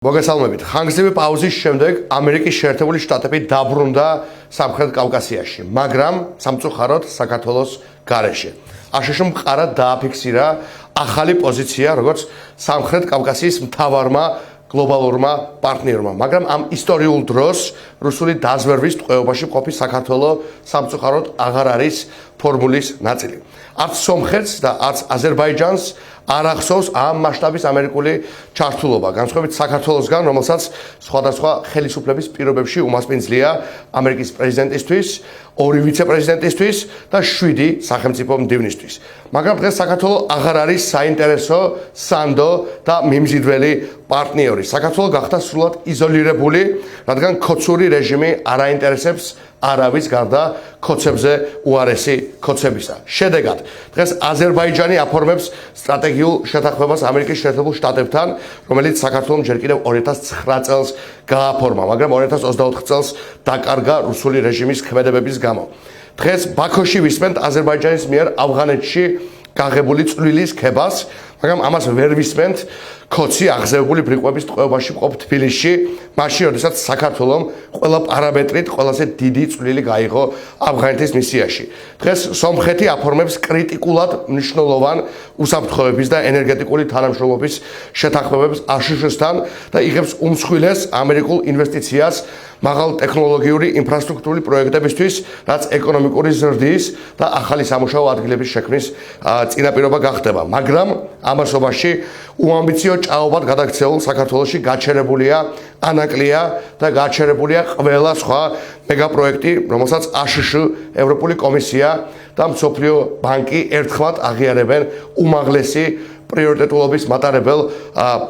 მოგესალმებით. ხანგრძლივი პაუზის შემდეგ ამერიკის შეერთებული შტატები დაბრუნდა სამხრეთ კავკასიაში, მაგრამ სამწუხაროდ საქართველოს გარეშე. აშშ მყარად დააფიქსირა ახალი პოზიცია, როგორც სამხრეთ კავკასიის მთავარმა გლობალურმა პარტნიორმა, მაგრამ ამ ისტორიულ დროს რუსული დაზვერვის ტყვეობაში მყოფი საქართველო სამწუხაროდ აღარ არის ფორმულის ნაწილი. არც სომხეთს და არც აზერბაიჯანს არ ახსოვს ამ მასშტაბის ამერიკული ჩართულობა, განსხვავებით საქართველოსგან, რომელსაც სხვადასხვა ხელისუფლების პირობებში უმასპინძლია ამერიკის პრეზიდენტისთვის, 2 ვიცე-პრეზიდენტისთვის და 7 სახელმწიფო მდივნისთვის. მაგრამ დღეს საქართველო აღარ არის საინტერესო, სანდო და მიმზიდველი პარტნიორი. საქართველო გახდა სრულად იზოლირებული, რადგან ქოცური რეჟიმი არ აინტერესებს არავის გარდა ქოცებზე უარესი ქოცებისა. შედეგად, დღეს აზერბაიჯანი აფორმებს სტრატეგიულ შეთანხმებას ამერიკის შეერთებულ შტატებთან, რომელიც საქართველოს ჯერ კიდევ 2009 წელს გააფორმა, მაგრამ 2024 წელს დაკარგა რუსული რეჟიმის ქმედებების გამო. დღეს ბაქოში ვისმენთ აზერბაიჯანის მიერ ავღანეთში გაღებული წვლილის ქებას, მაგრამ ამას ვერ ვისმენთ ქოცი აღზევებული ბრიყვების ტყვეობაში მყოფ თბილისში, მაშინ როდესაც საქართველომ ყველა პარამეტრით ყველაზე დიდი წვლილი გაიღო ავღანეთის მისიაში. დღეს სომხეთი აფორმებს კრიტიკულად მნიშვნელოვან უსაფრთხოების და ენერგეტიკული თანამშრომლობის შეთანხმებებს აშშ-სთან და იღებს უმსხვილეს ამერიკულ ინვესტიციას მაღალ ტექნოლოგიური ინფრასტრუქტურული პროექტებისთვის, რაც ეკონომიკური ზრდის და ახალი სამუშაო ადგილების შექმნის წინაპირობა გახდება. მაგრამ ამასობაში უამბიციო ჭაობად გადაქცეულ საქართველოში გაჩერებულია ანაკლია და გაჩერებულია ყველა სხვა მეგაპროექტი, რომელსაც აშშ, ევროპული კომისია და მსოფლიო ბანკი ერთხმად აღიარებენ უმაღლესი პრიორიტეტულობის მატარებელ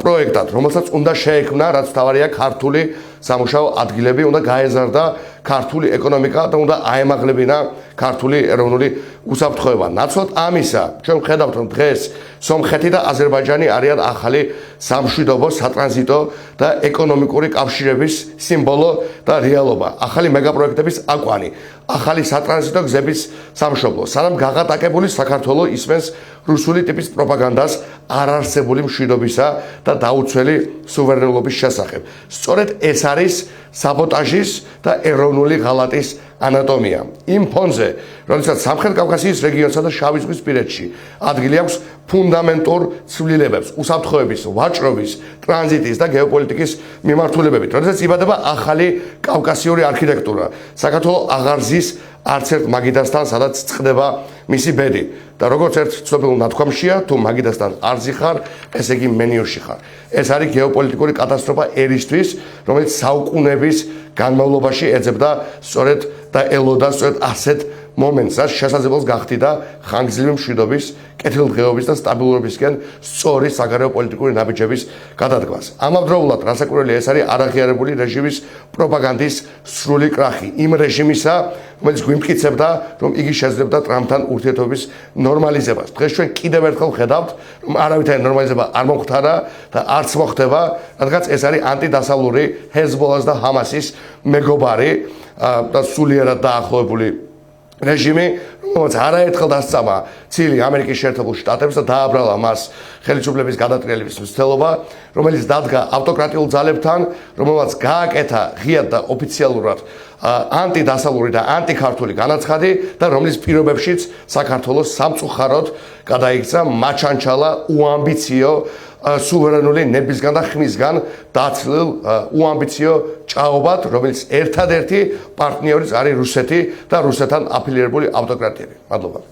პროექტად, რომელსაც უნდა შეექმნა, რაც თავარია ქართული სამუშაო ადგილები, უნდა გაეზარდა ქართული ეკონომიკა და უნდა აემაღლებინა ქართული ეროვნული უსაფრთხოება. ნაცვლად ამისა, ჩვენ ვხედავთ, რომ დღეს სომხეთი და აზერბაიჯანი არიან ახალი სამშვიდობო, სატრანზიტო და ეკონომიკური კავშირების სიმბოლო და რეალობა, ახალი მეგაპროექტების აკვანი, ახალი სატრანზიტო გზების სამშობლო. სანამ გაღატაკებული საქართველო ისმენს რუსული ტიპის პროპაგანდას არარსებული მშვიდობისა და დაუცველი სუვერენულობის შესახებ. სწორედ ეს არის საბოტაჟის და ეროვნული ღალატის ანატომია. იმ ფონზე, როდესაც სამხრეთ კავკასიის რეგიონსა და შავი ზღვის პირეთში ადგილი აქვს ფუნდამენტურ ცვლილებებს, უსაფრთხოების, ვაჭრობის, ტრანზიტის და გეოპოლიტიკის მიმართულებებით, როდესაც იბადება ახალი კავკასიური არქიტექტურა, საქართველო აღარ ზის არც ერთ მაგიდასთან, სადაც წყდება მისი ბედი. და როგორც ერთ ცნობილ ნათქვამშია, თუ მაგიდასთან არ ზიხარ, ესე იგი მენიურში ხარ. ეს არის გეოპოლიტიკური კატასტროფა ერისთვის, რომელიც საუკუნეების განმავლობაში ეძებდა სწორედ და ელოდა სწორედ ასეთ მომენტს, რაც შესაძლებელს გახდიდა ხანგრძლივი მშვიდობის, კეთილდღეობის და სტაბილურობისკენ სწორი საგარეო პოლიტიკური ნაბიჯების გადადგმას. ამავდროულად, რასაკვირველია, ეს არის არაღიარებული რეჟიმის პროპაგანდის სრული კრახი, იმ რეჟიმისა, რომელიც გვიმტკიცებდა, რომ იგი შეძლებდა ტრამპთან ურთიერთობის ნორმალიზებას. დღეს ჩვენ კიდევ ერთხელ ხედავთ, რომ არავითარი ნორმალიზება არ მოხდარა და არც მოხდება, რადგან ეს არის ანტიდასავლური ჰეზბოლას და ჰამასის მეგობარი და სულიერად დაახლოებული რეჟიმი, რომელიც არაერთხელ დასწამა ცილი ამერიკის შეერთებულ შტატებს და დააბრალა მას ხელისუფლების გადატრიალების მცდელობა, რომელიც დადგა ავტოკრატიულ ძალებთან, რომელმაც გააკეთა ღიად და ოფიციალურად ანტიდასავლური და ანტიქართული განაცხადი და რომლის პირობებშიც საქართველოს სამწუხაროდ გადაიქცა მაჩანჩალა უამბიციო სუვერენული ნებისგან და ხმისგან დაცლილ უამბიციო ჭაობად, რომელიც ერთადერთი პარტნიორიც არის რუსეთი და რუსეთთან აფილირებული ავტოკრატიები. მადლობა.